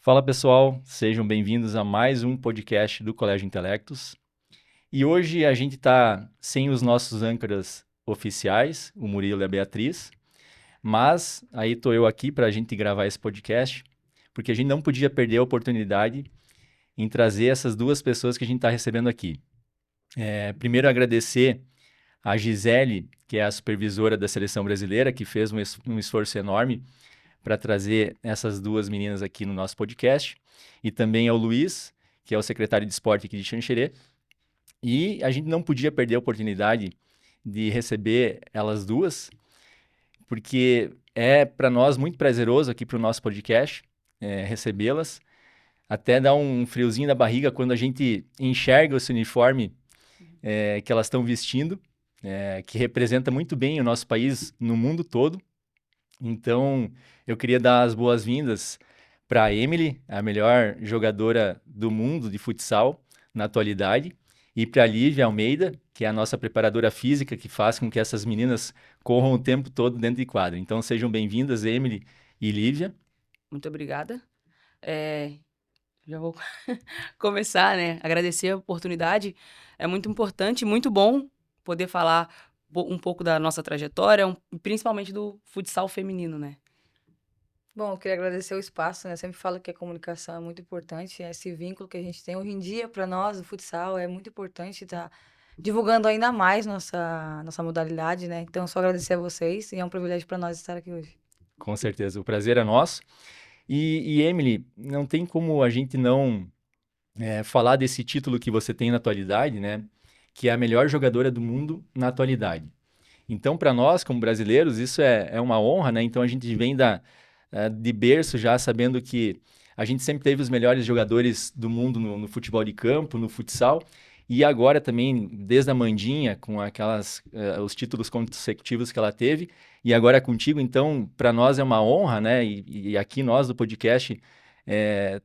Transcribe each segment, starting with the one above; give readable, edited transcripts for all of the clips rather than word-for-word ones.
Fala pessoal, sejam bem-vindos a mais um podcast do Colégio Intelectus. E hoje a gente está sem os nossos âncoras oficiais, o Murilo e a Beatriz, mas aí estou eu aqui para a gente gravar esse podcast, porque a gente não podia perder a oportunidade em trazer essas duas pessoas que a gente está recebendo aqui. Primeiro agradecer a Gisele, que é a supervisora da seleção brasileira, que fez um esforço enorme para trazer essas duas meninas aqui no nosso podcast, e também ao Luiz, que é o secretário de esporte aqui de Xanxerê. E a gente não podia perder a oportunidade de receber elas duas, porque é para nós muito prazeroso aqui para o nosso podcast recebê-las. Até dá um friozinho na barriga quando a gente enxerga esse uniforme que elas estão vestindo, que representa muito bem o nosso país no mundo todo. Então, eu queria dar as boas-vindas para a Emily, a melhor jogadora do mundo de futsal na atualidade, e para a Lívia Almeida, que é a nossa preparadora física, que faz com que essas meninas corram o tempo todo dentro de quadra. Então, sejam bem-vindas, Emily e Lívia. Muito obrigada. Já vou começar, né? Agradecer a oportunidade. É muito importante, muito bom poder falar um pouco da nossa trajetória, principalmente do futsal feminino, né? Bom, eu queria agradecer o espaço, né? Eu sempre falo que a comunicação é muito importante, esse vínculo que a gente tem hoje em dia para nós, o futsal, é muito importante estar divulgando ainda mais nossa modalidade, né? Então, só agradecer a vocês e é um privilégio para nós estar aqui hoje. Com certeza, o prazer é nosso. E Emily, não tem como a gente não falar desse título que você tem na atualidade, né? Que é a melhor jogadora do mundo na atualidade. Então, para nós, como brasileiros, isso é uma honra, né? Então, a gente vem de berço já sabendo que a gente sempre teve os melhores jogadores do mundo no futebol de campo, no futsal, e agora também, desde a Mandinha, com os títulos consecutivos que ela teve, e agora contigo, então, para nós é uma honra, né? E aqui nós do podcast,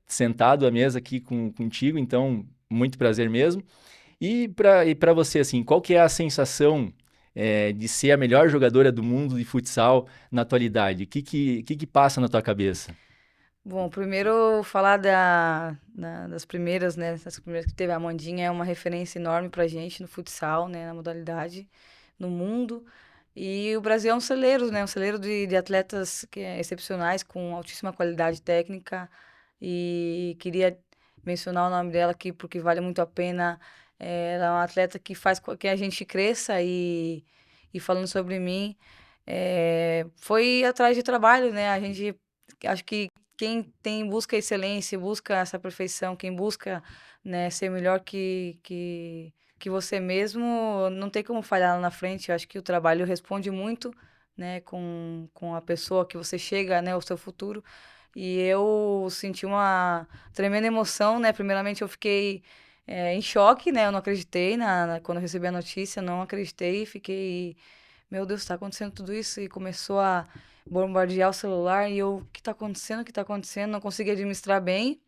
sentado à mesa aqui contigo, então, muito prazer mesmo. E para você, assim, qual que é a sensação de ser a melhor jogadora do mundo de futsal na atualidade? O que passa na tua cabeça? Bom, primeiro falar das primeiras, né? Das primeiras que teve a Amandinha é uma referência enorme pra gente no futsal, né? Na modalidade, no mundo. E o Brasil é um celeiro, né? Um celeiro de atletas excepcionais, com altíssima qualidade técnica. E queria mencionar o nome dela aqui porque vale muito a pena. Ela é uma atleta que faz com que a gente cresça e falando sobre mim, foi atrás de trabalho, né? A gente, acho que quem busca excelência, busca essa perfeição, quem busca, né, ser melhor que você mesmo, não tem como falhar lá na frente. Eu acho que o trabalho responde muito, né, com a pessoa que você chega, né, o seu futuro. E eu senti uma tremenda emoção, né? Primeiramente eu fiquei em choque, né? Eu não acreditei quando eu recebi a notícia, não acreditei, fiquei, meu Deus, está acontecendo tudo isso, e começou a bombardear o celular e eu, o que está acontecendo? O que está acontecendo? Não consegui administrar bem.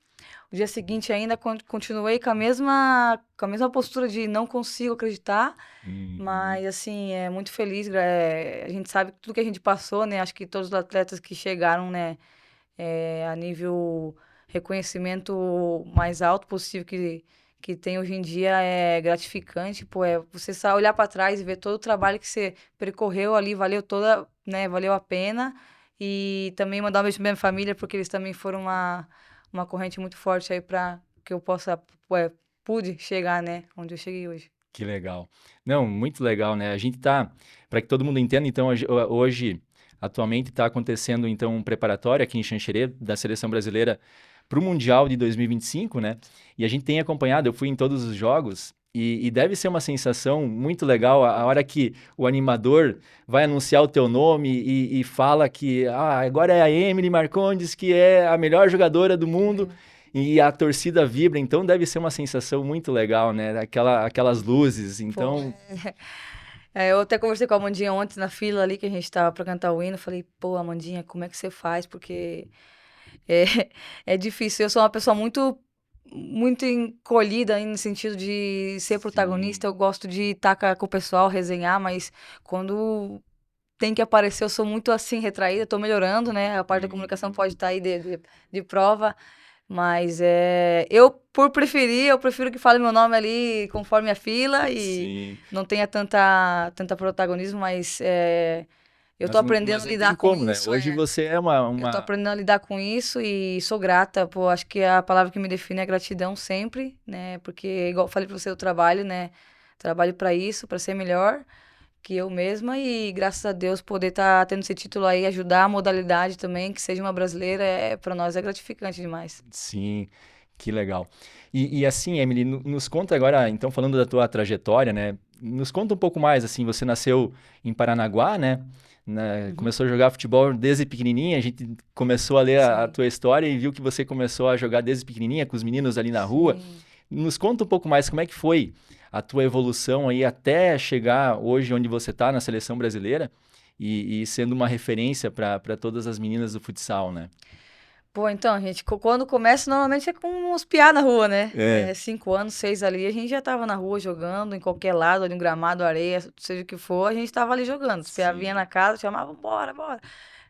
O dia seguinte ainda continuei com a mesma postura de não consigo acreditar, Uhum. mas assim, muito feliz. A gente sabe tudo que a gente passou, né? Acho que todos os atletas que chegaram, né, a nível reconhecimento mais alto possível que tem hoje em dia é gratificante, pô, você só olhar para trás e ver todo o trabalho que você percorreu ali, valeu toda, né, valeu a pena. E também mandar um beijo pra minha família, porque eles também foram uma corrente muito forte aí para que eu pude chegar, né, onde eu cheguei hoje. Que legal. Não, muito legal, né? A gente tá, para que todo mundo entenda, então, hoje, atualmente, está acontecendo, então, um preparatório aqui em Xanxerê, da seleção brasileira para o Mundial de 2025, né? E a gente tem acompanhado, eu fui em todos os jogos, e deve ser uma sensação muito legal a hora que o animador vai anunciar o teu nome e fala que agora é a Emily Marcondes, que é a melhor jogadora do mundo. E a torcida vibra, então deve ser uma sensação muito legal, né? Aquelas luzes, Pô, então... eu até conversei com a Amandinha ontem na fila ali, que a gente tava pra cantar o hino. Falei, pô, Amandinha, como é que você faz? Porque é, é difícil. Eu sou uma pessoa muito encolhida aí no sentido de ser Sim. protagonista. Eu gosto de estar com o pessoal, resenhar, mas quando tem que aparecer, eu sou muito assim, retraída. Tô melhorando, né? A parte da comunicação Uhum. pode estar aí de prova. Mas eu prefiro que fale meu nome ali conforme a fila e Sim. não tenha tanta protagonismo, mas eu tô aprendendo Mas a não lidar tem com como, né? isso. Hoje você é Eu tô uma... aprendendo a lidar com isso e sou grata, pô, acho que a palavra que me define é gratidão sempre, né? Porque, igual eu falei pra você, eu trabalho, né? Trabalho pra isso, pra ser melhor que eu mesma e graças a Deus poder estar tendo esse título aí, ajudar a modalidade também, que seja uma brasileira, para nós é gratificante demais. Sim, que legal. E assim, Emily, nos conta agora, então falando da tua trajetória, né? Nos conta um pouco mais, assim, você nasceu em Paranaguá, né? Uhum. Começou a jogar futebol desde pequenininha, a gente começou a ler a Sim, tua história e viu que você começou a jogar desde pequenininha com os meninos ali na rua. sim. Nos conta um pouco mais como é que foi a tua evolução aí até chegar hoje onde você está na seleção brasileira e sendo uma referência para todas as meninas do futsal, né? Pô, então, gente, quando começa, normalmente é com uns piá na rua, né? É, 5 anos, 6 ali, a gente já tava na rua jogando, em qualquer lado, ali, um gramado, areia, seja o que for, a gente tava ali jogando. Os piá vinha na sim. casa, chamava, bora, bora.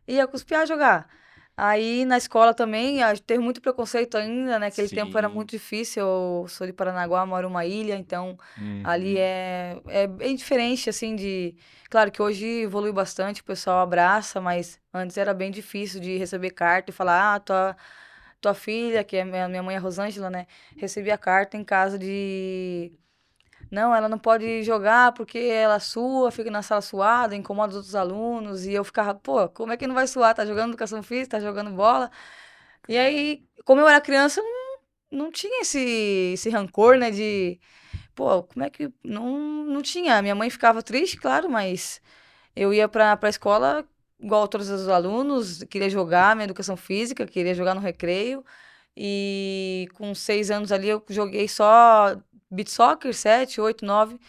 Ia com os piá jogar. Aí na escola também, teve muito preconceito ainda, né? Aquele tempo era Sim. muito difícil. Eu sou de Paranaguá, moro em uma ilha, então ali Uhum. é bem diferente, assim, de. Claro que hoje evolui bastante, o pessoal abraça, mas antes era bem difícil de receber carta e falar, tua filha, que é minha mãe é Rosângela, né? Recebia carta em casa de. Não, ela não pode jogar porque ela sua, fica na sala suada, incomoda os outros alunos. E eu ficava, pô, como é que não vai suar? Tá jogando educação física, tá jogando bola. E aí, como eu era criança, eu não tinha esse rancor, né? De, pô, como é que. Não tinha. Minha mãe ficava triste, claro, mas eu ia pra escola igual todos os alunos, queria jogar minha educação física, queria jogar no recreio. E com 6 anos ali eu joguei só beach soccer, 7, 8, 9,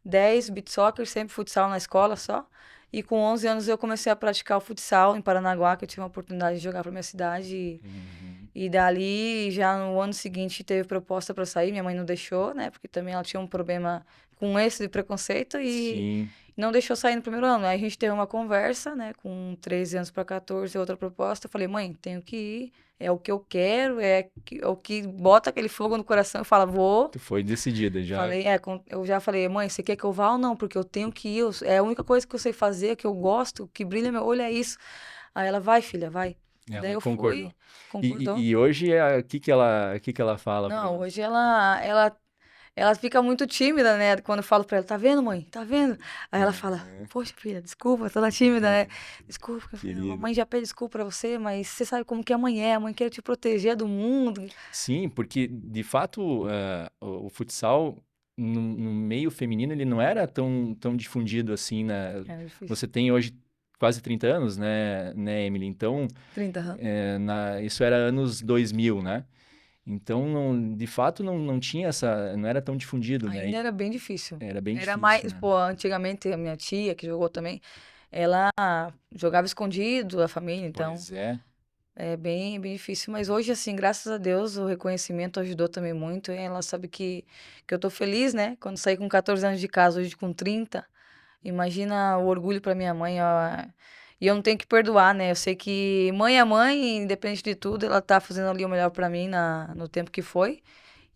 10 beach soccer, sempre futsal na escola só. E com 11 anos eu comecei a praticar o futsal em Paranaguá, que eu tive a oportunidade de jogar para minha cidade. Uhum. E dali, já no ano seguinte, teve proposta para sair. Minha mãe não deixou, né? Porque também ela tinha um problema com esse de preconceito e Sim. não deixou sair no primeiro ano. Aí a gente teve uma conversa, né? Com 13 anos para 14, outra proposta. Eu falei, mãe, tenho que ir. É o que eu quero, é o que bota aquele fogo no coração. Eu falo, vou. Tu foi decidida já. Falei, eu já falei, mãe, você quer que eu vá ou não? Porque eu tenho que ir. É a única coisa que eu sei fazer, que eu gosto, que brilha meu olho, é isso. Aí ela, vai, filha, vai. Daí Ela eu concordou. fui, concordou. E hoje o que que ela fala pra Não, você? hoje ela fica muito tímida, né? Quando eu falo pra ela, tá vendo, mãe? Tá vendo? Aí ela fala, Uhum. poxa, filha, desculpa, toda tímida, né? Desculpa. Eu falei, a Querida. mãe já pede desculpa pra você, mas você sabe como que a mãe é. A mãe quer te proteger do mundo. Sim, porque de fato o futsal no meio feminino ele não era tão difundido assim, né? É difícil. Você tem hoje quase 30 anos, né, Emily? Então, 30, aham. isso era anos 2000, né? Então, de fato, não tinha não era tão difundido, né? Ainda era bem difícil. Era bem Era difícil, mais, né? pô, antigamente a minha tia, que jogou também, ela jogava escondido, a família, então Pois é. é bem difícil. Mas hoje, assim, graças a Deus, o reconhecimento ajudou também muito. E ela sabe que eu tô feliz, né? Quando saí com 14 anos de casa, hoje com 30, imagina o orgulho pra minha mãe, ó. E eu não tenho que perdoar, né? Eu sei que mãe é mãe, independente de tudo, ela tá fazendo ali o melhor pra mim no tempo que foi.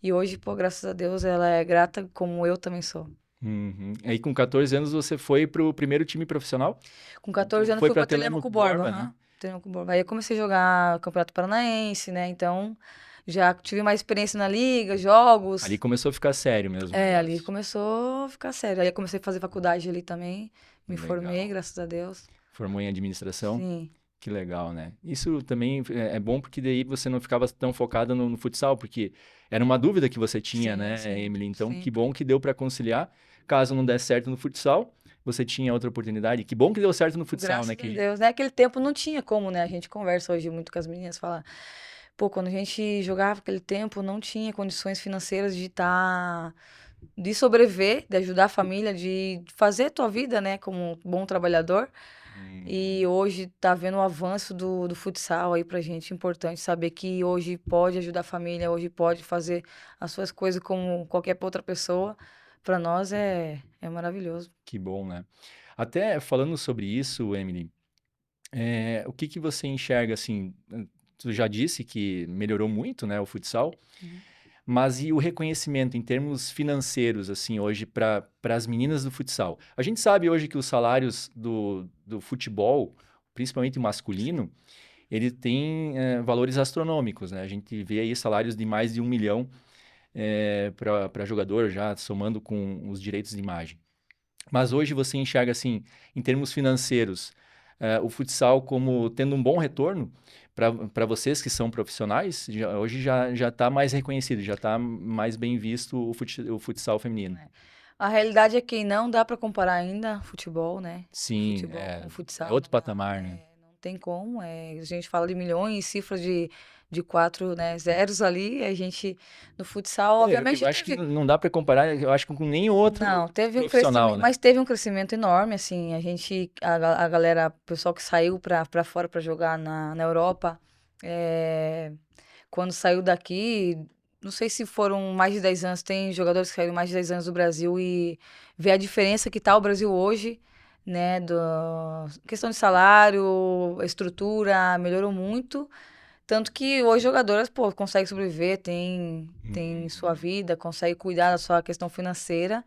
E hoje, pô, graças a Deus, ela é grata como eu também sou. Uhum. Aí, com 14 anos, você foi pro primeiro time profissional? Com Tu 14 anos foi fui pra pra Telemaco Telemaco Borba, Borba, né? aham. Telemaco Borba. Aí eu comecei a jogar Campeonato Paranaense, né? Então, já tive mais experiência na liga, Ali jogos. começou a ficar sério mesmo o Ali negócio. começou a ficar sério. Aí eu comecei a fazer faculdade ali também. Me formei, Legal. graças a Deus. Formou em administração? Sim, Que legal, né? Isso também é bom porque daí você não ficava tão focada no futsal, porque era uma dúvida que você tinha, sim, né, sim. Emily? Então, que bom Sempre. que deu para conciliar. Caso não desse certo no futsal, você tinha outra oportunidade. Que bom que deu certo no futsal, né? Graças a Deus, né? Aquele tempo não tinha como, né? A gente conversa hoje muito com as meninas, fala, pô, quando a gente jogava aquele tempo, não tinha condições financeiras de sobreviver, de ajudar a família, de fazer a tua vida, né, como um bom trabalhador. E Uhum. hoje tá vendo o avanço do futsal aí pra gente, importante saber que hoje pode ajudar a família, hoje pode fazer as suas coisas como qualquer outra pessoa. Pra nós é maravilhoso. Que bom, né? Até falando sobre isso, Emily, o que que você enxerga assim? tu já disse que melhorou muito, né, o futsal. Uhum. Mas e o reconhecimento em termos financeiros, assim, hoje para as meninas do futsal? A gente sabe hoje que os salários do futebol, principalmente o masculino, ele tem valores astronômicos, né? A gente vê aí salários de mais de 1 milhão para jogador, já somando com os direitos de imagem. Mas hoje você enxerga, assim, em termos financeiros, o futsal como tendo um bom retorno para vocês que são profissionais? Hoje já está mais reconhecido, já está mais bem visto o futsal feminino. A realidade é que não dá para comparar ainda futebol, né? Sim, Futebol com é futsal, outro não dá. patamar, né? Não tem como. A gente fala de milhões, cifras de quatro, né, zeros ali. A gente, no futsal, Eu obviamente, acho que teve. não dá para comparar, eu acho que com nenhum outro Não, teve um profissional, crescimento, né? mas teve um crescimento enorme, assim, a galera, o pessoal que saiu para fora para jogar na Europa, é, quando saiu daqui, não sei se foram mais de 10 anos, tem jogadores que saíram mais de 10 anos do Brasil e vê a diferença que tá o Brasil hoje, né, questão de salário, estrutura, melhorou muito, tanto que hoje jogadoras, pô, conseguem sobreviver, tem sua vida, conseguem cuidar da sua questão financeira.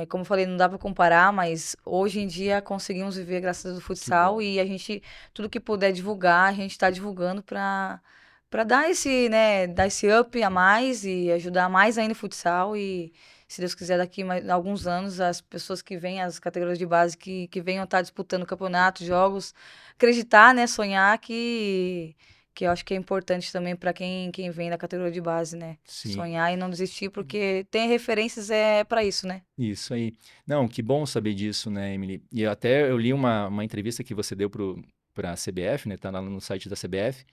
Como eu falei, não dá para comparar, mas hoje em dia conseguimos viver graças ao Que bom. futsal e a gente, tudo que puder divulgar, a gente está divulgando para dar dar esse up a mais e ajudar mais ainda o futsal e se Deus quiser daqui mais alguns anos as pessoas que vêm as categorias de base que venham estar disputando campeonatos, jogos, acreditar, né, sonhar que eu acho que é importante também para quem vem da categoria de base, né? Sim. Sonhar e não desistir, porque tem referências para isso, né? Isso aí. Não, que bom saber disso, né, Emily? E até eu li uma entrevista que você deu para a CBF, né? Tá lá no site da CBF,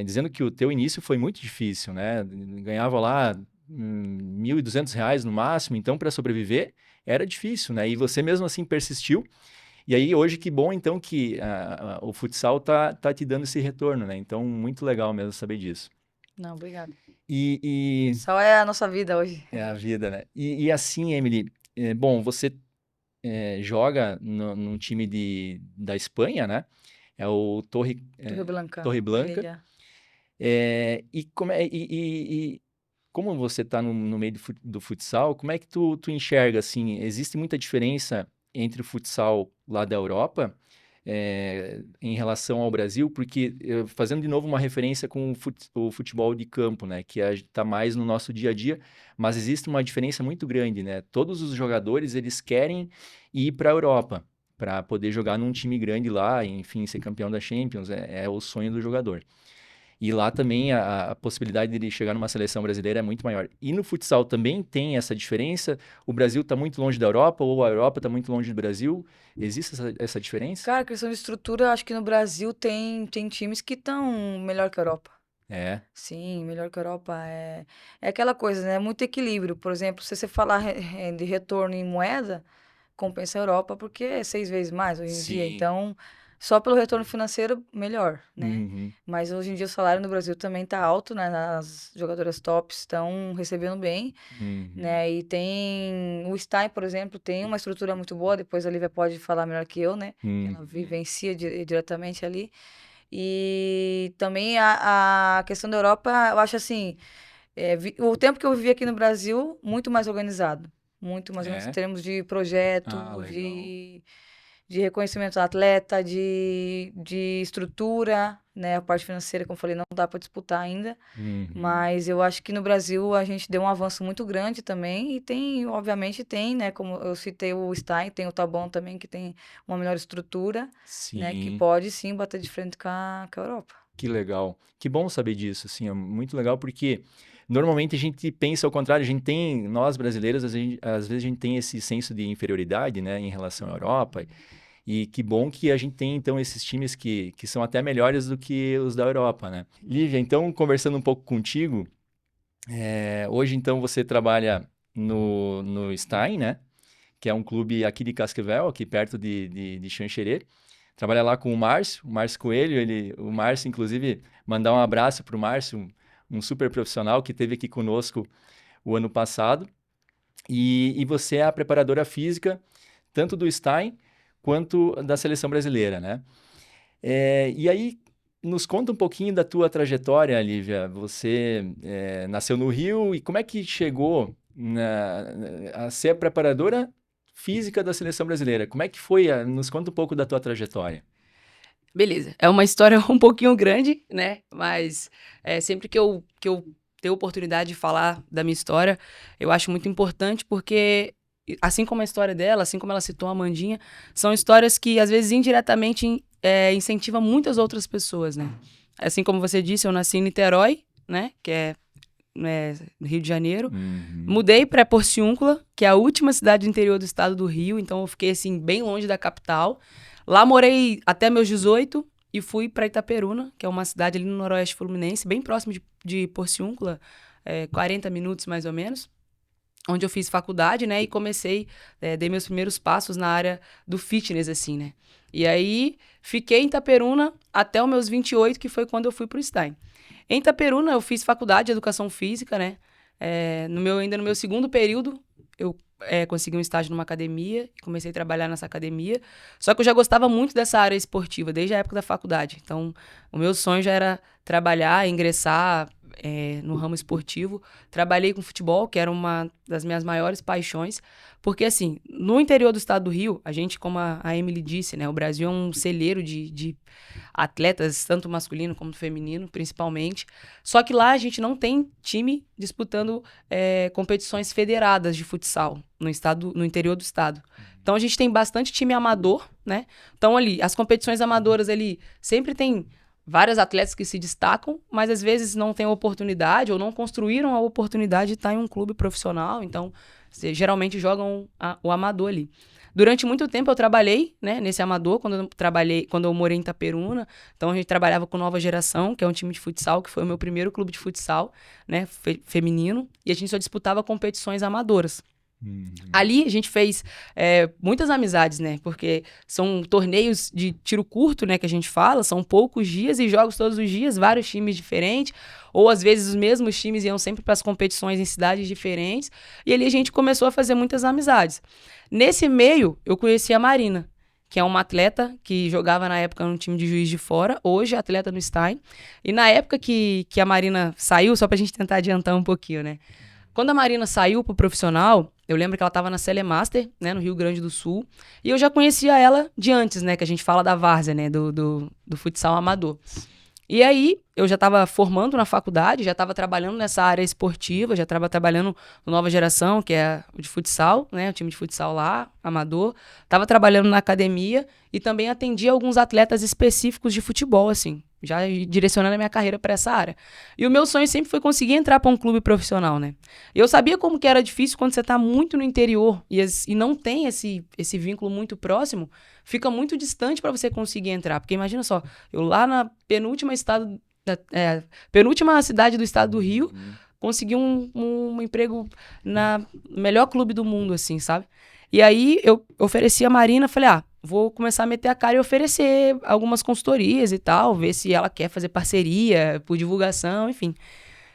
dizendo que o teu início foi muito difícil, né? Ganhava lá R$ 1.200 no máximo, então para sobreviver era difícil, né? E você mesmo assim persistiu. E aí hoje que bom então que o futsal tá te dando esse retorno, né? Então muito legal mesmo saber disso. Não, obrigada. E Só é a nossa vida hoje. é a vida, né? E assim, Emily, bom, você joga num time da Espanha, né? É o Torre Blanca, Torre Blanca. Melilla. E como você está no meio do futsal, como é que tu enxerga, assim, existe muita diferença entre o futsal lá da Europa em relação ao Brasil? Porque, fazendo de novo uma referência com o futebol de campo, né, que está mais no nosso dia a dia, mas existe uma diferença muito grande, né? Todos os jogadores, eles querem ir para a Europa, para poder jogar num time grande lá, enfim, ser campeão da Champions, é o sonho do jogador. E lá também a possibilidade de ele chegar numa seleção brasileira é muito maior. E no futsal também tem essa diferença? O Brasil está muito longe da Europa ou a Europa está muito longe do Brasil? Existe essa diferença? Cara, questão de estrutura, eu acho que no Brasil tem times que estão melhor que a Europa. É, Sim, melhor que a Europa. É aquela coisa, né? Muito equilíbrio. Por exemplo, se você falar de retorno em moeda, compensa a Europa porque é 6 vezes mais hoje em dia. sim. Então, só pelo retorno financeiro, melhor, né? Uhum, Mas hoje em dia o salário no Brasil também tá alto, né? As jogadoras tops estão recebendo bem, uhum, né? E tem o Stein, por exemplo, tem uma estrutura muito boa. Depois a Lívia pode falar melhor que eu, né? Ela uhum. vivencia diretamente ali. E também a questão da Europa, eu acho assim, o tempo que eu vivi aqui no Brasil, muito mais organizado. Muito mais organizado em É? termos de projeto, Ah, legal. de reconhecimento do atleta, de estrutura, né? A parte financeira, como eu falei, não dá para disputar ainda. Uhum. Mas eu acho que no Brasil a gente deu um avanço muito grande também. E tem, obviamente, tem, né? Como eu citei o Stein, tem o Tabon também, que tem uma melhor estrutura, né? Que Sim, pode sim bater de frente com a Europa. que legal. Que bom saber disso, assim, é muito legal porque normalmente a gente pensa ao contrário, nós brasileiros, às vezes a gente tem esse senso de inferioridade, né, em relação à Europa. E que bom que a gente tem, então, esses times que são até melhores do que os da Europa, né? Lívia, então, conversando um pouco contigo, hoje, então, você trabalha no Stein, né? Que é um clube aqui de Cascavel, aqui perto de Xanxerê. Trabalha lá com o Márcio Coelho. O Márcio, inclusive, mandar um abraço para o Márcio, um super profissional que esteve aqui conosco o ano passado. E você é a preparadora física, tanto do Stein quanto da seleção brasileira, né? E aí, nos conta um pouquinho da tua trajetória, Lívia. Você nasceu no Rio e como é que chegou a ser a preparadora física da seleção brasileira? Como é que foi? Nos conta um pouco da tua trajetória. Beleza. É uma história um pouquinho grande, né? Mas sempre que eu tenho oportunidade de falar da minha história, eu acho muito importante porque, assim como a história dela, assim como ela citou a Amandinha, são histórias que, às vezes, indiretamente incentivam muitas outras pessoas, né? Assim como você disse, eu nasci em Niterói, né? Que é no Rio de Janeiro. Uhum. Mudei para Porciúncula, que é a última cidade do interior do estado do Rio, então eu fiquei, assim, bem longe da capital. Lá morei até meus 18 e fui para Itaperuna, que é uma cidade ali no Noroeste Fluminense, bem próximo de Porciúncula, 40 minutos mais ou menos, onde eu fiz faculdade, né, e comecei, dei meus primeiros passos na área do fitness, assim, né. E aí, fiquei em Itaperuna até os meus 28, que foi quando eu fui pro Stein. Em Itaperuna, eu fiz faculdade de Educação Física, né, ainda no meu segundo período, eu consegui um estágio numa academia, comecei a trabalhar nessa academia, só que eu já gostava muito dessa área esportiva, desde a época da faculdade. Então, o meu sonho já era trabalhar, ingressar no ramo esportivo. Trabalhei com futebol, que era uma das minhas maiores paixões, porque, assim, no interior do estado do Rio, a gente, como a Emily disse, né, o Brasil é um celeiro de atletas, tanto masculino como feminino, principalmente. Só que lá a gente não tem time disputando competições federadas de futsal no interior do estado. Então a gente tem bastante time amador, né? Então ali, as competições amadoras ali sempre tem vários atletas que se destacam, mas às vezes não têm oportunidade ou não construíram a oportunidade de estar em um clube profissional. Então, geralmente jogam o amador ali. Durante muito tempo eu trabalhei, né, nesse amador, quando eu morei em Itaperuna. Então a gente trabalhava com Nova Geração, que é um time de futsal, que foi o meu primeiro clube de futsal, né, feminino, e a gente só disputava competições amadoras. Uhum. Ali a gente fez muitas amizades, né? Porque são torneios de tiro curto, né? Que a gente fala, são poucos dias e jogos todos os dias, vários times diferentes. Ou às vezes os mesmos times iam sempre para as competições em cidades diferentes. E ali a gente começou a fazer muitas amizades. Nesse meio, eu conheci a Marina, que é uma atleta que jogava na época no time de Juiz de Fora, hoje é atleta no Stein. E na época que a Marina saiu, só pra gente tentar adiantar um pouquinho, né? Quando a Marina saiu pro profissional, eu lembro que ela estava na Celemaster, né, no Rio Grande do Sul, e eu já conhecia ela de antes, né, que a gente fala da várzea, né, do futsal amador. E aí, eu já estava formando na faculdade, já estava trabalhando nessa área esportiva, já estava trabalhando no Nova Geração, que é o de futsal, né, o time de futsal lá, amador. Estava trabalhando na academia e também atendia alguns atletas específicos de futebol, assim, já direcionando a minha carreira para essa área. E o meu sonho sempre foi conseguir entrar para um clube profissional, né? Eu sabia como que era difícil quando você está muito no interior e não tem esse vínculo muito próximo, fica muito distante para você conseguir entrar. Porque imagina só, eu lá na penúltima cidade do estado do Rio, consegui um emprego na melhor clube do mundo, assim, sabe? E aí eu ofereci a Marina, falei, vou começar a meter a cara e oferecer algumas consultorias e tal, ver se ela quer fazer parceria por divulgação, enfim.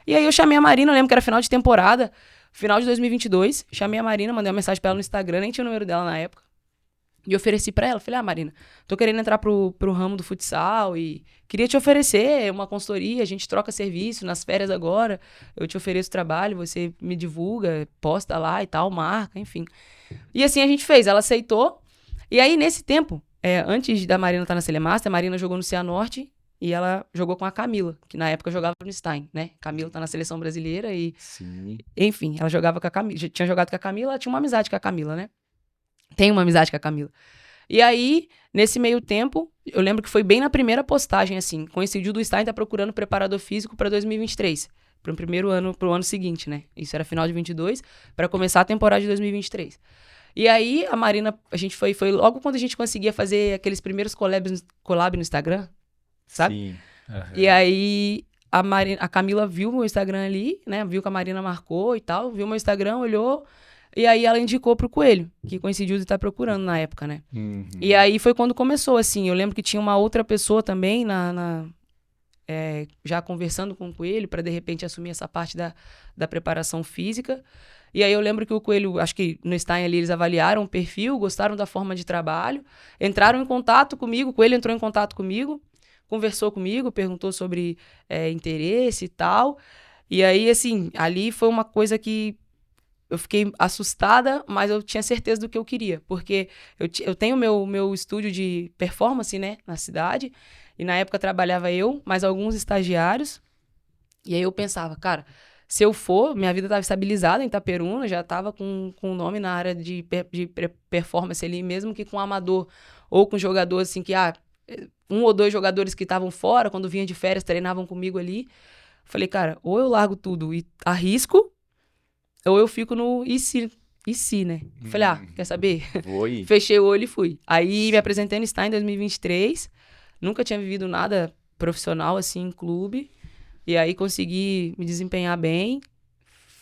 E aí eu chamei a Marina, eu lembro que era final de temporada, final de 2022, chamei a Marina, mandei uma mensagem pra ela no Instagram, nem tinha o número dela na época, e ofereci pra ela, falei, Marina, tô querendo entrar pro ramo do futsal e queria te oferecer uma consultoria, a gente troca serviço nas férias agora, eu te ofereço trabalho, você me divulga, posta lá e tal, marca, enfim. E assim a gente fez, ela aceitou. E aí, nesse tempo, antes da Marina estar na Celemaster, a Marina jogou no Cianorte e ela jogou com a Camila, que na época jogava no Stein, né? Camila tá na seleção brasileira e... Sim. Enfim, ela jogava com a Camila, já tinha jogado com a Camila, ela tinha uma amizade com a Camila, né? Tem uma amizade com a Camila. E aí, nesse meio tempo, eu lembro que foi bem na primeira postagem, assim, coincidiu do Stein tá procurando preparador físico para 2023, para o primeiro ano, pro ano seguinte, né? Isso era final de 22, para começar a temporada de 2023. E aí, a Marina, a gente foi logo quando a gente conseguia fazer aqueles primeiros collab no Instagram, sabe? Sim. Uhum. E aí, a Camila viu meu Instagram ali, né? Viu que a Marina marcou e tal, viu meu Instagram, olhou, e aí ela indicou pro Coelho, que coincidiu de estar procurando na época, né? Uhum. E aí foi quando começou, assim, eu lembro que tinha uma outra pessoa também já conversando com o Coelho para de repente assumir essa parte da preparação física. E aí eu lembro que o Coelho, acho que no Stein ali eles avaliaram o perfil, gostaram da forma de trabalho, entraram em contato comigo, o Coelho entrou em contato comigo, conversou comigo, perguntou sobre interesse e tal. E aí, assim, ali foi uma coisa que eu fiquei assustada, mas eu tinha certeza do que eu queria. Porque eu tenho meu estúdio de performance, né, na cidade. E na época trabalhava eu, mais alguns estagiários. E aí eu pensava, cara, se eu for, minha vida estava estabilizada em Itaperuna, já estava com nome na área de performance ali, mesmo que com amador ou com jogador, assim, que, um ou dois jogadores que estavam fora, quando vinha de férias, treinavam comigo ali. Falei, cara, ou eu largo tudo e arrisco, ou eu fico no e se, né? Falei, quer saber? Foi. Fechei o olho e fui. Aí me apresentei no Star em 2023, nunca tinha vivido nada profissional, assim, em clube. E aí consegui me desempenhar bem.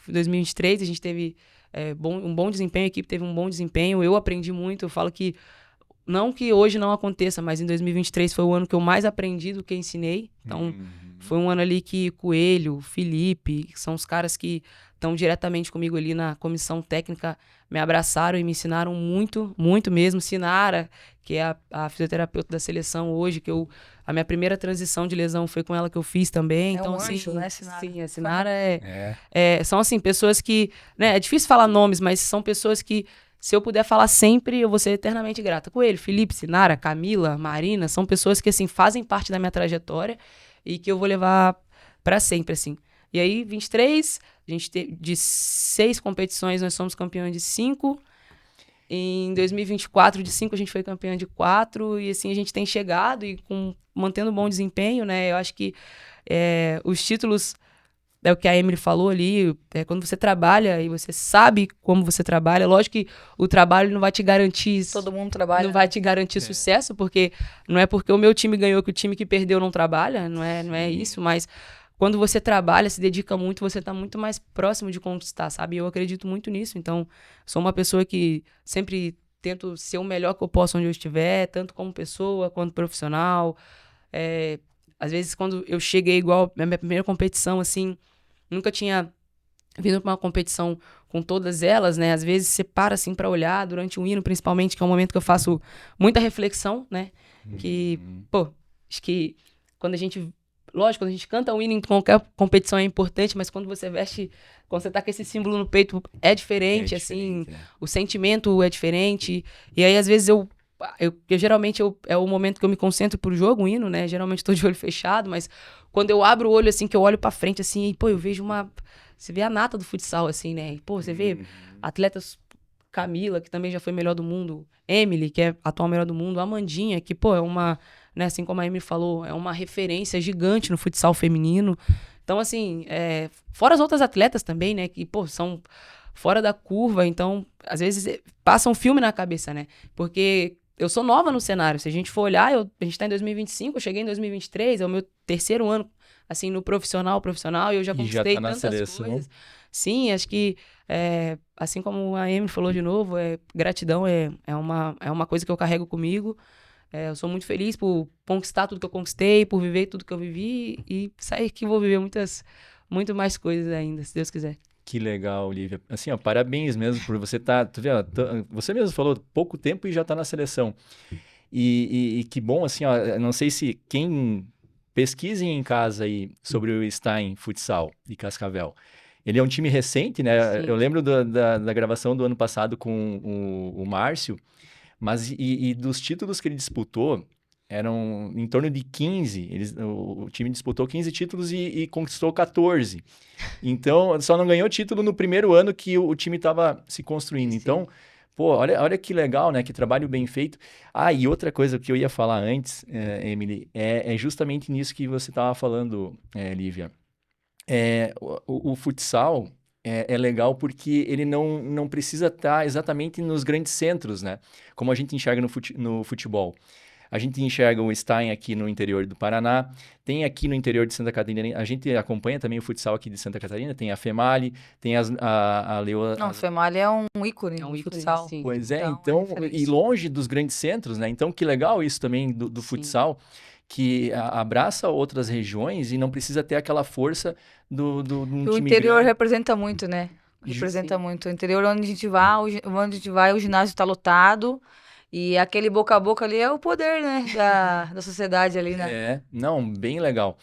Em 2023 a gente teve um bom desempenho, a equipe teve um bom desempenho. Eu aprendi muito, eu falo que não que hoje não aconteça, mas em 2023 foi o ano que eu mais aprendi do que ensinei. Então, foi um ano ali que Coelho, Felipe, que são os caras que estão diretamente comigo ali na comissão técnica, me abraçaram e me ensinaram muito, muito mesmo. Sinara, que é a fisioterapeuta da seleção hoje, que a minha primeira transição de lesão foi com ela que eu fiz também. Então, um assim, anjo, né, Sinara? Sim, a Sinara são, assim, pessoas que, né, é difícil falar nomes, mas são pessoas que, se eu puder falar sempre, eu vou ser eternamente grata. Coelho, Felipe, Sinara, Camila, Marina, são pessoas que, assim, fazem parte da minha trajetória e que eu vou levar pra sempre, assim. E aí, 23, a gente teve de 6 competições, nós somos campeões de 5. Em 2024, de 5, a gente foi campeã de 4. E assim, a gente tem chegado e mantendo um bom desempenho, né? Eu acho que os títulos, é o que a Emily falou ali, quando você trabalha e você sabe como você trabalha, lógico que o trabalho não vai te garantir... Todo mundo trabalha. Não vai te garantir sucesso, porque não é porque o meu time ganhou que o time que perdeu não trabalha, não é isso, mas... Quando você trabalha, se dedica muito, você tá muito mais próximo de conquistar, sabe? Eu acredito muito nisso, então sou uma pessoa que sempre tento ser o melhor que eu posso onde eu estiver, tanto como pessoa quanto profissional. Às vezes, quando eu cheguei igual a minha primeira competição, assim, nunca tinha vindo pra uma competição com todas elas, né? Às vezes você para, assim, pra olhar durante o hino, principalmente, que é um momento que eu faço muita reflexão, né? Que, acho que quando a gente... Lógico, quando a gente canta um hino em qualquer competição é importante, mas quando você quando você tá com esse símbolo no peito, é diferente, assim, o sentimento é diferente. E aí, às vezes, eu geralmente é o momento que eu me concentro pro jogo, o hino, né? Geralmente tô de olho fechado, mas quando eu abro o olho, assim, que eu olho pra frente, assim, e, eu vejo você vê a nata do futsal, assim, né? E, você vê atletas, Camila, que também já foi melhor do mundo, Emily, que é atual melhor do mundo, Amandinha, que, é uma... Né, assim como a Emily falou, é uma referência gigante no futsal feminino. Então, assim, fora as outras atletas também, né, que, são fora da curva, então, às vezes, passa um filme na cabeça, né, porque eu sou nova no cenário, se a gente for olhar, a gente tá em 2025, eu cheguei em 2023, é o meu terceiro ano, assim, no profissional, e eu já conquistei tantas coisas. Sim, acho que, assim como a Emily falou de novo, gratidão é uma coisa que eu carrego comigo. Eu sou muito feliz por conquistar tudo que eu conquistei, por viver tudo que eu vivi e sair que vou viver muito mais coisas ainda, se Deus quiser. Que legal, Olivia. Assim, ó, parabéns mesmo por você estar... Tu vê, ó, você mesmo falou, pouco tempo e já está na seleção. E que bom, assim, ó, não sei se quem pesquisem em casa aí sobre o Stein Futsal de Cascavel. Ele é um time recente, né? Sim. Eu lembro da gravação do ano passado com o Márcio, mas e dos títulos que ele disputou, eram em torno de 15. O time disputou 15 títulos e conquistou 14. Então, só não ganhou título no primeiro ano que o time estava se construindo. Sim. Então, olha que legal, né? Que trabalho bem feito. E outra coisa que eu ia falar antes, Emily, é justamente nisso que você estava falando, Lívia. O futsal é legal porque ele não precisa estar exatamente nos grandes centros, né? Como a gente enxerga no futebol. A gente enxerga o Stein aqui no interior do Paraná, tem aqui no interior de Santa Catarina, a gente acompanha também o futsal aqui de Santa Catarina, tem a Femali, tem a Leoa... Não, a Femali é um ícone do futsal. Sim. Pois então, e longe dos grandes centros, né? Então, que legal isso também do futsal, que abraça outras regiões e não precisa ter aquela força do time O interior grande. representa muito, né? Representa Sim. muito. O interior onde a gente vai, o ginásio está lotado E aquele boca a boca ali é o poder, né, da sociedade ali, né? Não, bem legal.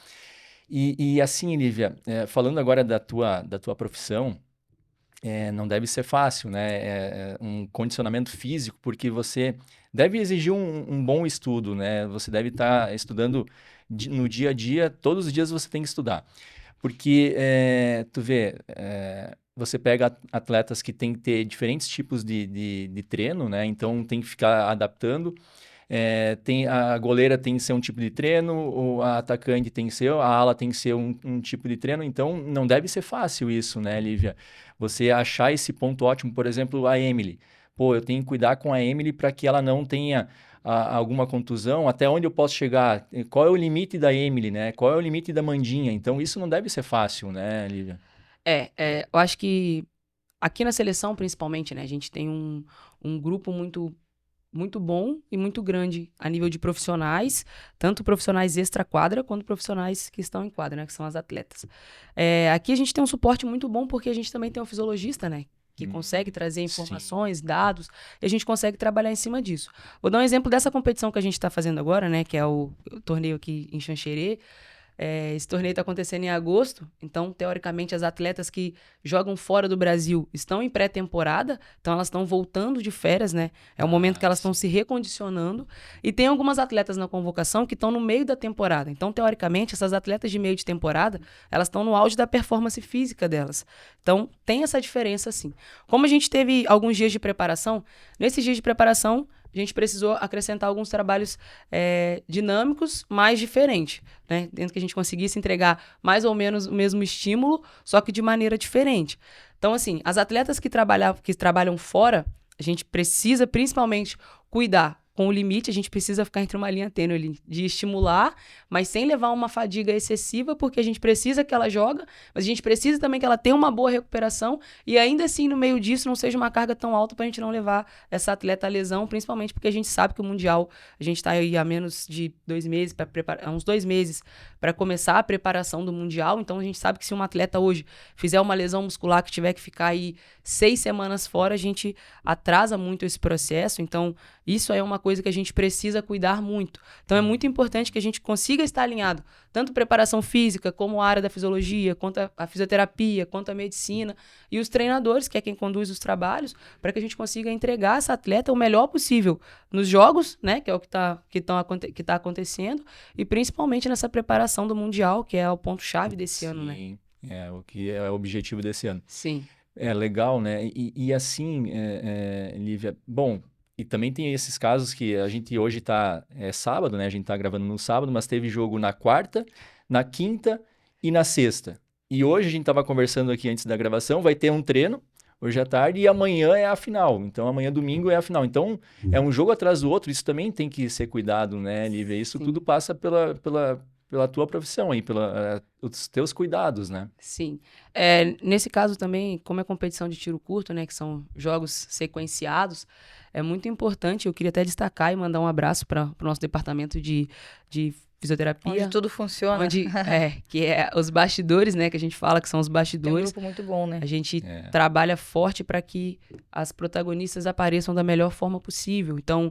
E assim, Lívia, falando agora da tua profissão, não deve ser fácil, né? Um condicionamento físico, porque você deve exigir um bom estudo, né? Você deve estar estudando no dia a dia, todos os dias você tem que estudar. Porque, tu vê, você pega atletas que têm que ter diferentes tipos de treino, né? Então, tem que ficar adaptando. A goleira tem que ser um tipo de treino, a atacante tem que ser, a ala tem que ser um tipo de treino. Então, não deve ser fácil isso, né, Lívia? Você achar esse ponto ótimo, por exemplo, a Emily. Pô, eu tenho que cuidar com a Emily para que ela não tenha alguma contusão, até onde eu posso chegar? Qual é o limite da Emily, né? Qual é o limite da Mandinha? Então, isso não deve ser fácil, né, Lívia? Eu acho que aqui na seleção, principalmente, né, a gente tem um grupo muito bom e muito grande a nível de profissionais, tanto profissionais extra-quadra quanto profissionais que estão em quadra, né, que são as atletas. Aqui a gente tem um suporte muito bom porque a gente também tem um fisiologista, né, que consegue trazer informações, dados, e a gente consegue trabalhar em cima disso. Vou dar um exemplo dessa competição que a gente está fazendo agora, né, que é o torneio aqui em Xanxerê. Esse torneio está acontecendo em agosto, então, teoricamente, as atletas que jogam fora do Brasil estão em pré-temporada, então elas estão voltando de férias, né? É o momento que elas estão se recondicionando. E tem algumas atletas na convocação que estão no meio da temporada. Então, teoricamente, essas atletas de meio de temporada, elas estão no auge da performance física delas. Então, tem essa diferença, sim. Como a gente teve alguns dias de preparação, nesses dias de preparação, a gente precisou acrescentar alguns trabalhos dinâmicos, mais diferentes, né? Dentro que a gente conseguisse entregar mais ou menos o mesmo estímulo, só que de maneira diferente. Então, assim, as atletas que trabalham fora, a gente precisa principalmente cuidar com o limite, a gente precisa ficar entre uma linha tênue ali, de estimular, mas sem levar uma fadiga excessiva, porque a gente precisa que ela joga, mas a gente precisa também que ela tenha uma boa recuperação e ainda assim, no meio disso, não seja uma carga tão alta para a gente não levar essa atleta à lesão, principalmente porque a gente sabe que o Mundial, a gente está aí há menos de 2 meses, uns 2 meses para começar a preparação do Mundial, então a gente sabe que se uma atleta hoje fizer uma lesão muscular que tiver que ficar aí 6 semanas fora, a gente atrasa muito esse processo, então isso é uma coisa que a gente precisa cuidar muito. Então é muito importante que a gente consiga estar alinhado, tanto preparação física, como a área da fisiologia, quanto a fisioterapia, quanto a medicina, e os treinadores, que é quem conduz os trabalhos, para que a gente consiga entregar essa atleta o melhor possível nos jogos, né, que é o que tá acontecendo, e principalmente nessa preparação do Mundial, que é o ponto-chave desse ano, né? Sim, o que é o objetivo desse ano. Sim. É legal, né? E assim, Lívia, bom, e também tem esses casos que a gente hoje tá, sábado, né? A gente tá gravando no sábado, mas teve jogo na quarta, na quinta e na sexta. E hoje a gente tava conversando aqui antes da gravação, vai ter um treino hoje à tarde e amanhã é a final. Então amanhã domingo é a final. Então é um jogo atrás do outro, isso também tem que ser cuidado, né, Lívia? Isso Sim. tudo passa pela tua profissão aí, pelos teus cuidados, né? Sim. Nesse caso também, como é competição de tiro curto, né, que são jogos sequenciados, é muito importante, eu queria até destacar e mandar um abraço para o nosso departamento de fisioterapia. Onde tudo funciona. Que é os bastidores, né, que a gente fala que são os Tem um bastidores. grupo muito bom, né? A gente trabalha forte para que as protagonistas apareçam da melhor forma possível. Então,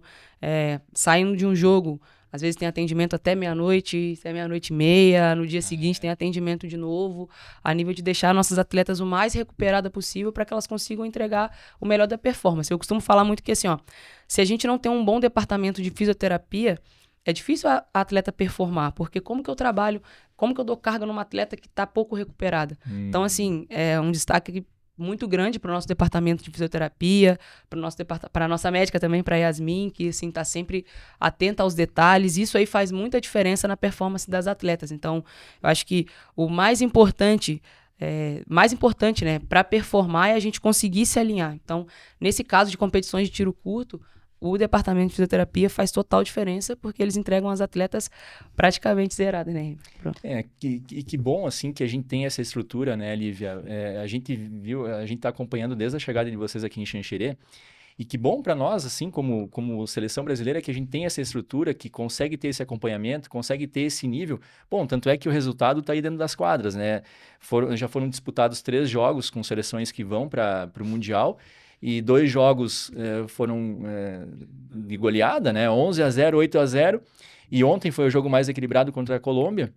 saindo de um jogo, às vezes tem atendimento até meia-noite, até meia-noite e meia. No dia seguinte tem atendimento de novo, a nível de deixar nossas atletas o mais recuperada possível para que elas consigam entregar o melhor da performance. Eu costumo falar muito que assim, se a gente não tem um bom departamento de fisioterapia, é difícil a atleta performar, porque como que eu trabalho, como que eu dou carga numa atleta que está pouco recuperada? Então, assim, é um destaque muito grande para o nosso departamento de fisioterapia, para a nossa médica também, para a Yasmin, que assim, está sempre atenta aos detalhes. Isso aí faz muita diferença na performance das atletas. Então, eu acho que o mais importante, né, para performar é a gente conseguir se alinhar. Então, nesse caso de competições de tiro curto, o departamento de fisioterapia faz total diferença porque eles entregam as atletas praticamente zeradas, né? Pronto. Que bom, assim, que a gente tem essa estrutura, né, Lívia? A gente tá acompanhando desde a chegada de vocês aqui em Xanxerê, e que bom para nós, assim, como seleção brasileira, que a gente tem essa estrutura, que consegue ter esse acompanhamento, consegue ter esse nível. Bom, tanto é que o resultado está aí dentro das quadras, né? Já foram disputados 3 jogos com seleções que vão para o Mundial, e 2 jogos foram de goleada, né? 11-0, 8-0, e ontem foi o jogo mais equilibrado contra a Colômbia,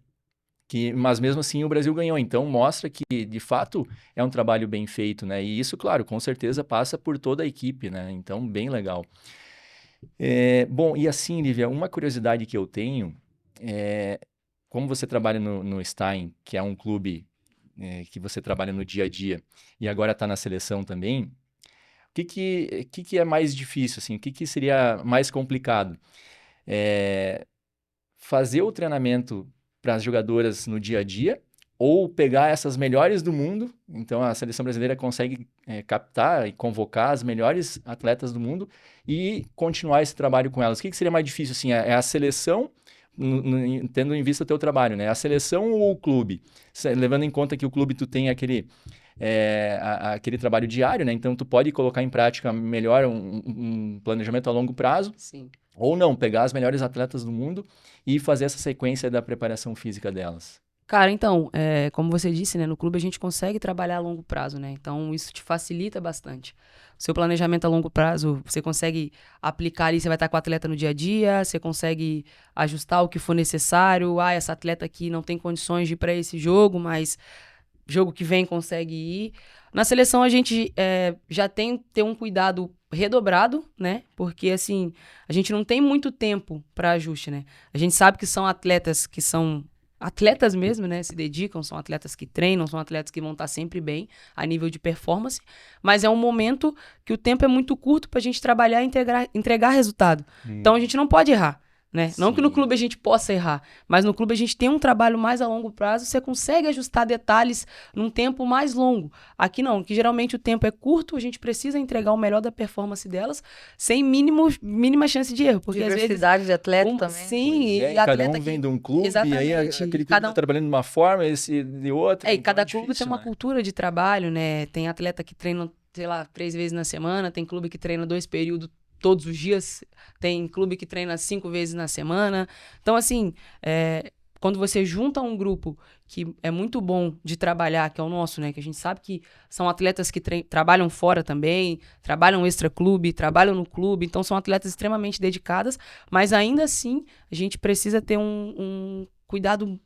mas mesmo assim o Brasil ganhou. Então mostra que, de fato, é um trabalho bem feito, né? E isso, claro, com certeza passa por toda a equipe, né? Então, bem legal. Bom, e assim, Lívia, uma curiosidade que eu tenho como você trabalha no Stein, que é um clube que você trabalha no dia a dia, e agora está na seleção também, o que é mais difícil, assim? O que seria mais complicado? Fazer o treinamento para as jogadoras no dia a dia ou pegar essas melhores do mundo? Então, a seleção brasileira consegue captar e convocar as melhores atletas do mundo e continuar esse trabalho com elas. O que seria mais difícil, assim? É a seleção, tendo em vista o teu trabalho, né? A seleção ou o clube? Levando em conta que o clube tu tem aquele trabalho diário, né? Então, tu pode colocar em prática melhor um planejamento a longo prazo. Sim. Ou não, pegar as melhores atletas do mundo e fazer essa sequência da preparação física delas. Cara, então, como você disse, né, no clube a gente consegue trabalhar a longo prazo, né? Então, isso te facilita bastante. O seu planejamento a longo prazo, você consegue aplicar ali, você vai estar com o atleta no dia a dia, você consegue ajustar o que for necessário. Essa atleta aqui não tem condições de ir para esse jogo, mas jogo que vem consegue ir. Na seleção a gente já tem que ter um cuidado redobrado, né? Porque, assim, a gente não tem muito tempo para ajuste, né? A gente sabe que são atletas que são atletas mesmo, né? Se dedicam, são atletas que treinam, são atletas que vão estar sempre bem a nível de performance, mas é um momento que o tempo é muito curto para a gente trabalhar e entregar resultado. Então a gente não pode errar. Né? Não que no clube a gente possa errar, mas no clube a gente tem um trabalho mais a longo prazo, você consegue ajustar detalhes num tempo mais longo. Aqui não, que geralmente o tempo é curto, a gente precisa entregar o melhor da performance delas, sem mínima chance de erro. Porque diversidade às vezes, de atleta também. Sim, e cada um vem de um clube, exatamente. E aí aquele clube está trabalhando de uma forma, esse de outra. E cada clube tem uma cultura de trabalho, né? Tem atleta que treina, sei lá, 3 vezes na semana, tem clube que treina 2 períodos todos os dias, tem clube que treina 5 vezes na semana. Então, assim, quando você junta um grupo que é muito bom de trabalhar, que é o nosso, né? Que a gente sabe que são atletas que trabalham fora também, trabalham extra-clube, trabalham no clube, então são atletas extremamente dedicadas, mas ainda assim a gente precisa ter um cuidado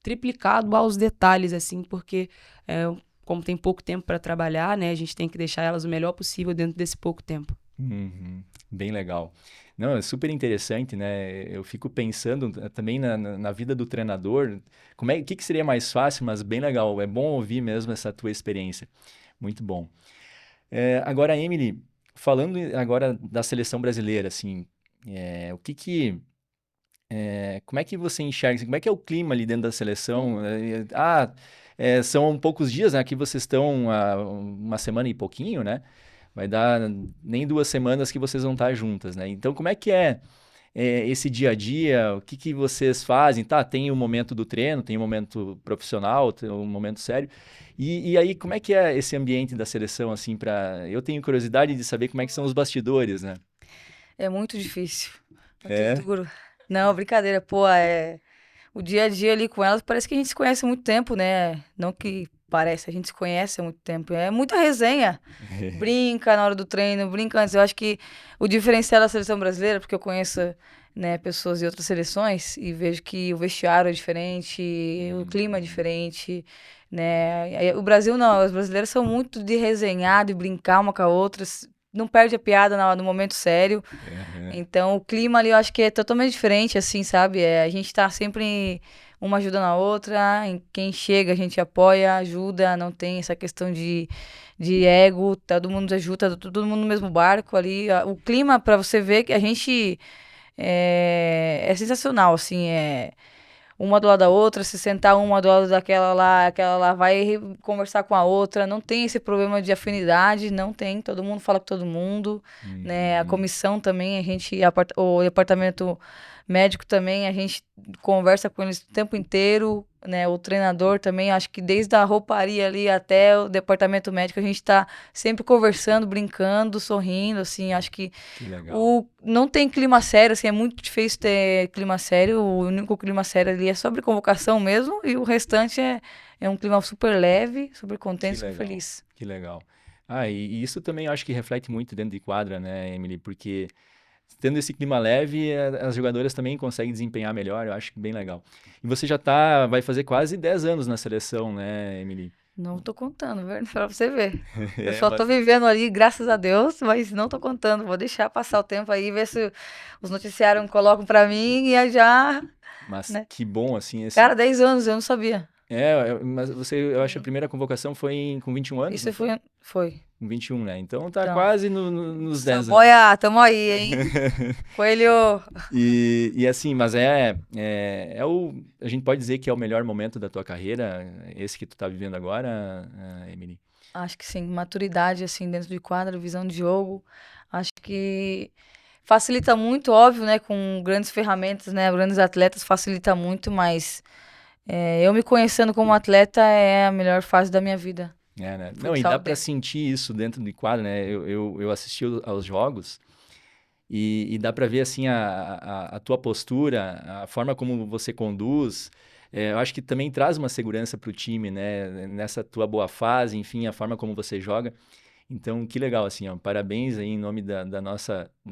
triplicado aos detalhes, assim, porque como tem pouco tempo para trabalhar, né? A gente tem que deixar elas o melhor possível dentro desse pouco tempo. Bem legal. Não, é super interessante, né? Eu fico pensando também na vida do treinador, o que seria mais fácil, mas bem legal. É bom ouvir mesmo essa tua experiência. Muito bom. Agora, Emily, falando agora da seleção brasileira, assim, como é que você enxerga, assim, como é que é o clima ali dentro da seleção? São poucos dias, né? Aqui vocês estão há uma semana e pouquinho, né? Vai dar nem 2 semanas que vocês vão estar juntas, né? Então, como é que é esse dia a dia? O que vocês fazem? Tem o momento do treino, tem o momento profissional, tem o momento sério. E aí, como é que é esse ambiente da seleção, assim, eu tenho curiosidade de saber como é que são os bastidores, né? É muito difícil. Muito duro. Não, brincadeira. Pô, o dia a dia ali com elas parece que a gente se conhece há muito tempo, né? Não que parece, a gente se conhece há muito tempo. É muita resenha. Brinca na hora do treino, brinca antes. Eu acho que o diferencial da seleção brasileira, porque eu conheço, né, pessoas de outras seleções e vejo que o vestiário é diferente, o clima é diferente, né? O Brasil não, os brasileiros são muito de resenhar, de brincar uma com a outra, não perde a piada no momento sério. Então, o clima ali eu acho que é totalmente diferente, assim, sabe? A gente tá sempre uma ajuda na outra, em quem chega a gente apoia, ajuda, não tem essa questão de ego, todo mundo ajuda, todo mundo no mesmo barco ali. O clima, pra você ver, que a gente é sensacional, assim, uma do lado da outra, se sentar uma do lado daquela lá, aquela lá vai conversar com a outra, não tem esse problema de afinidade, não tem, todo mundo fala com todo mundo, né? A comissão também, o departamento médico também, a gente conversa com eles o tempo inteiro, né? O treinador também, acho que desde a rouparia ali até o departamento médico, a gente tá sempre conversando, brincando, sorrindo, assim, acho que legal. Não tem clima sério, assim, é muito difícil ter clima sério, o único clima sério ali é sobre convocação mesmo, e o restante é um clima super leve, super contente, super feliz. Que legal. E isso também eu acho que reflete muito dentro de quadra, né, Emily? Porque tendo esse clima leve, as jogadoras também conseguem desempenhar melhor, eu acho bem legal. E você já vai fazer quase 10 anos na seleção, né, Emily? Não tô contando, viu? Pra você ver. Eu É, só tô vivendo ali, graças a Deus, mas não tô contando. Vou deixar passar o tempo aí, ver se os noticiários colocam pra mim e aí já, mas né? que bom, assim, Cara, 10 anos, eu não sabia. Mas eu acho que a primeira convocação foi com 21 anos, Isso não foi? foi. Com 21, né? Então tá Então, quase nos 10 anos. Saboia, tamo aí, hein? Coelho. E assim, mas a gente pode dizer que é o melhor momento da tua carreira, esse que tu tá vivendo agora, Emily? Acho que sim, maturidade, assim, dentro de quadra, visão de jogo. Acho que facilita muito, óbvio, né? Com grandes ferramentas, né? Grandes atletas facilita muito, mas eu me conhecendo como atleta é a melhor fase da minha vida. Né? Não, e Futsal dá pra dentro. sentir isso dentro de quadra, né? Eu assisti aos jogos e dá pra ver, assim, a tua postura, a forma como você conduz. Eu acho que também traz uma segurança pro time, né? Nessa tua boa fase, enfim, a forma como você joga. Então, que legal, assim, ó, parabéns aí em nome da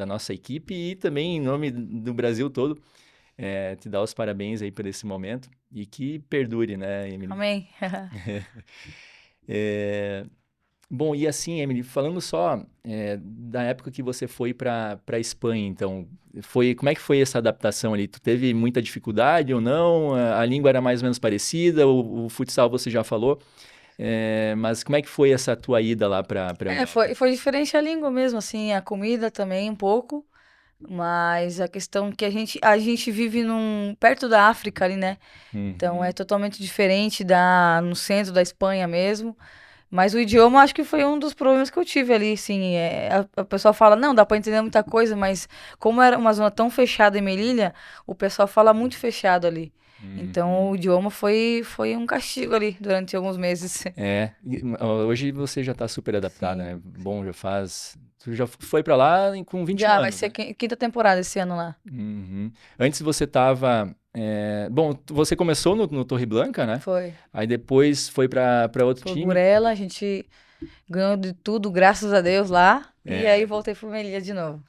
nossa equipe e também em nome do Brasil todo. Te dar os parabéns aí por esse momento e que perdure, né, Emily? Amém. É, Bom, e assim, Emily, falando só da época que você foi para Espanha, então, como é que foi essa adaptação ali? Tu teve muita dificuldade ou não? A língua era mais ou menos parecida, o futsal você já falou, mas como é que foi essa tua ida lá para Europa? Foi diferente a língua mesmo, assim, a comida também um pouco, mas a questão que a gente vive perto da África ali, né? Então é Uhum. totalmente diferente no centro da Espanha mesmo. Mas o idioma acho que foi um dos problemas que eu tive ali, assim, a pessoa fala, não, dá pra entender muita coisa, mas como era uma zona tão fechada em Melilla, o pessoal fala muito fechado ali. Então Uhum. o idioma foi um castigo ali durante alguns meses. Hoje você já está super adaptada, Sim. né? Bom, tu já foi para lá com 21 Já vai anos, ser né? quinta temporada esse ano lá. Uhum. Antes você estava. Bom, você começou no Torreblanca, né? Foi. Aí depois foi para outro Foi time. Gurela, a gente ganhou de tudo, graças a Deus lá. E aí É, voltei pro Melilla de novo.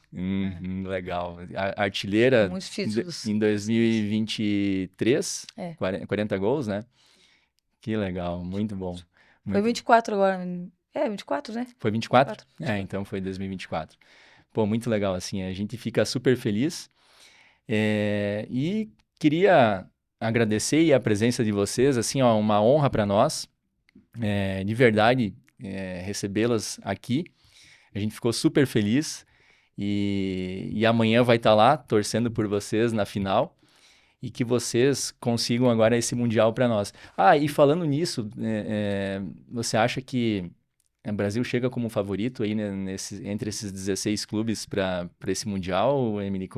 legal. Artilheira Muitos títulos. em 2023, É. 40 gols, né? Que legal, muito bom. Foi Muito... 24 agora. 24, né? Foi 24? 24. 24. Então foi 2024. Pô, muito legal, assim, a gente fica super feliz. E queria agradecer a presença de vocês, assim, ó, uma honra para nós, de verdade, recebê-las aqui. A gente ficou super feliz e amanhã vai estar lá torcendo por vocês na final e que vocês consigam agora esse Mundial para nós. E falando nisso, você acha que o Brasil chega como favorito aí, né, entre esses 16 clubes para esse Mundial, Emily?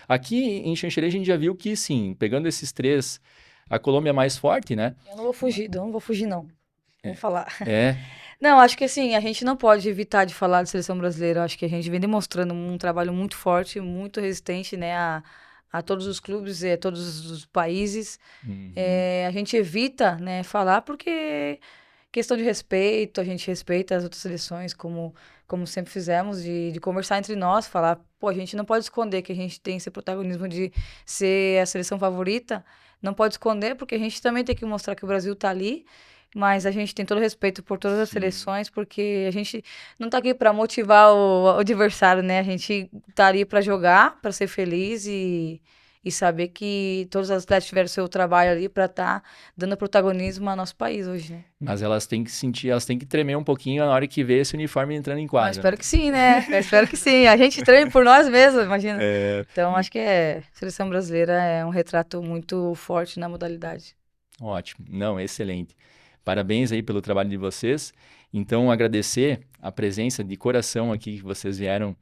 Aqui em Xanxerê a gente já viu que sim, pegando esses três, a Colômbia é mais forte, né? Eu não vou fugir, não vou fugir, não. Vamos falar. É. Não, acho que assim, a gente não pode evitar de falar de seleção brasileira. Acho que a gente vem demonstrando um trabalho muito forte, muito resistente, né, a todos os clubes e a todos os países. Uhum. A gente evita, né, falar porque questão de respeito, a gente respeita as outras seleções, como sempre fizemos, de conversar entre nós, falar, pô, a gente não pode esconder que a gente tem esse protagonismo de ser a seleção favorita, não pode esconder, porque a gente também tem que mostrar que o Brasil tá ali, mas a gente tem todo respeito por todas as Sim. seleções, porque a gente não tá aqui para motivar o adversário, né? A gente tá ali para jogar, para ser feliz e saber que todos os atletas tiveram seu trabalho ali para estar dando protagonismo ao nosso país hoje, né? Mas elas têm que sentir, elas têm que tremer um pouquinho na hora que vê esse uniforme entrando em Eu quadra, né? espero que sim, né? Eu espero que sim. A gente treina por nós mesmos, imagina. É, Então, acho que a seleção brasileira é um retrato muito forte na modalidade. ótimo. Não, excelente. Parabéns aí pelo trabalho de vocês. Então, agradecer a presença de coração aqui que vocês vieram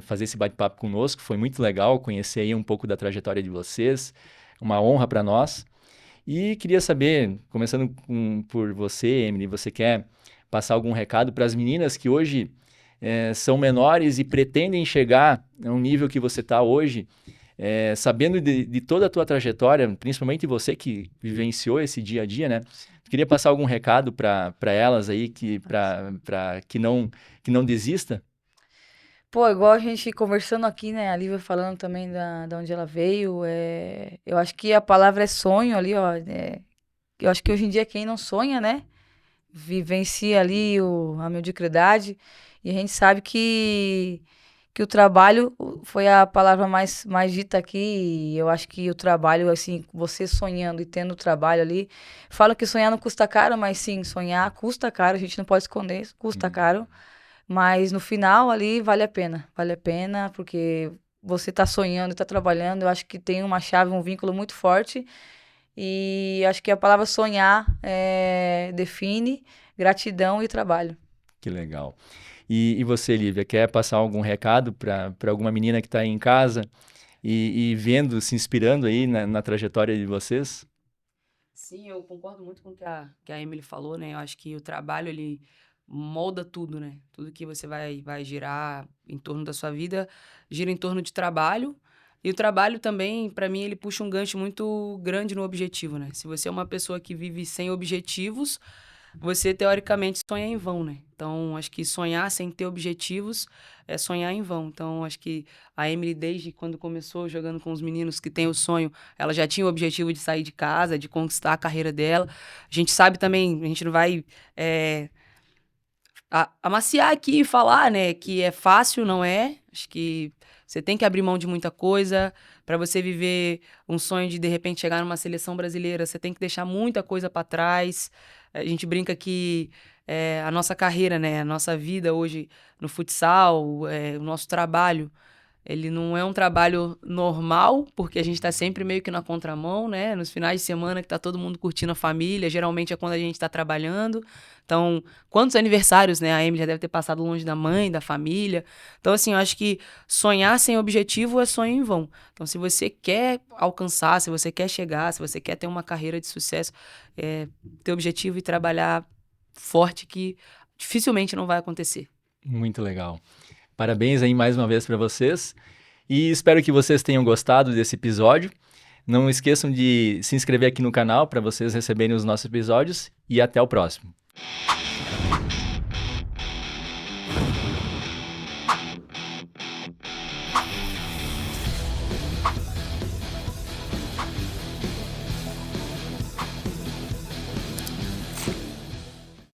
fazer esse bate-papo conosco. Foi muito legal conhecer aí um pouco da trajetória de vocês. Uma honra para nós. E queria saber, começando por você, Emily, você quer passar algum recado para as meninas que hoje são menores e pretendem chegar a um nível que você está hoje, sabendo de toda a tua trajetória, principalmente você que vivenciou esse dia a dia, né? queria passar algum recado para elas aí, para que não desista? Pô, igual a gente conversando aqui, né? A Lívia falando também da onde ela veio. Eu acho que a palavra é sonho ali, ó. Eu acho que hoje em dia quem não sonha, né? Vivencia ali a mediocridade. E a gente sabe que o trabalho foi a palavra mais dita aqui. E eu acho que o trabalho, assim, você sonhando e tendo o trabalho ali. Falo que sonhar não custa caro, mas sim, sonhar custa caro. A gente não pode esconder, custa caro. Mas no final ali vale a pena. Vale a pena porque você tá sonhando, tá trabalhando. Eu acho que tem uma chave, um vínculo muito forte. E acho que a palavra sonhar define gratidão e trabalho. Que legal. E você, Lívia, quer passar algum recado para alguma menina que está aí em casa e vendo, se inspirando aí na trajetória de vocês? Sim, eu concordo muito com o que a Emily falou, né? Eu acho que o trabalho, ele molda tudo, né? Tudo que você vai girar em torno da sua vida, gira em torno de trabalho. E o trabalho também, para mim, ele puxa um gancho muito grande no objetivo, né? Se você é uma pessoa que vive sem objetivos, você teoricamente sonha em vão, né? Então, acho que sonhar sem ter objetivos é sonhar em vão. Então, acho que a Emily, desde quando começou jogando com os meninos que têm o sonho, ela já tinha o objetivo de sair de casa, de conquistar a carreira dela. A gente sabe também, a gente não vai amaciar aqui e falar, né, que é fácil, não é? Acho que você tem que abrir mão de muita coisa para você viver um sonho de repente chegar numa seleção brasileira. Você tem que deixar muita coisa para trás. A gente brinca que a nossa carreira, né, a nossa vida hoje no futsal, o nosso trabalho, ele não é um trabalho normal, porque a gente está sempre meio que na contramão, né? Nos finais de semana que tá todo mundo curtindo a família, geralmente é quando a gente está trabalhando. Então, quantos aniversários, né? A Emily já deve ter passado longe da mãe, da família. Então, assim, eu acho que sonhar sem objetivo é sonho em vão. Então, se você quer alcançar, se você quer chegar, se você quer ter uma carreira de sucesso, ter objetivo e trabalhar forte, que dificilmente não vai acontecer. Muito legal. Parabéns aí mais uma vez para vocês e espero que vocês tenham gostado desse episódio. Não esqueçam de se inscrever aqui no canal para vocês receberem os nossos episódios e até o próximo.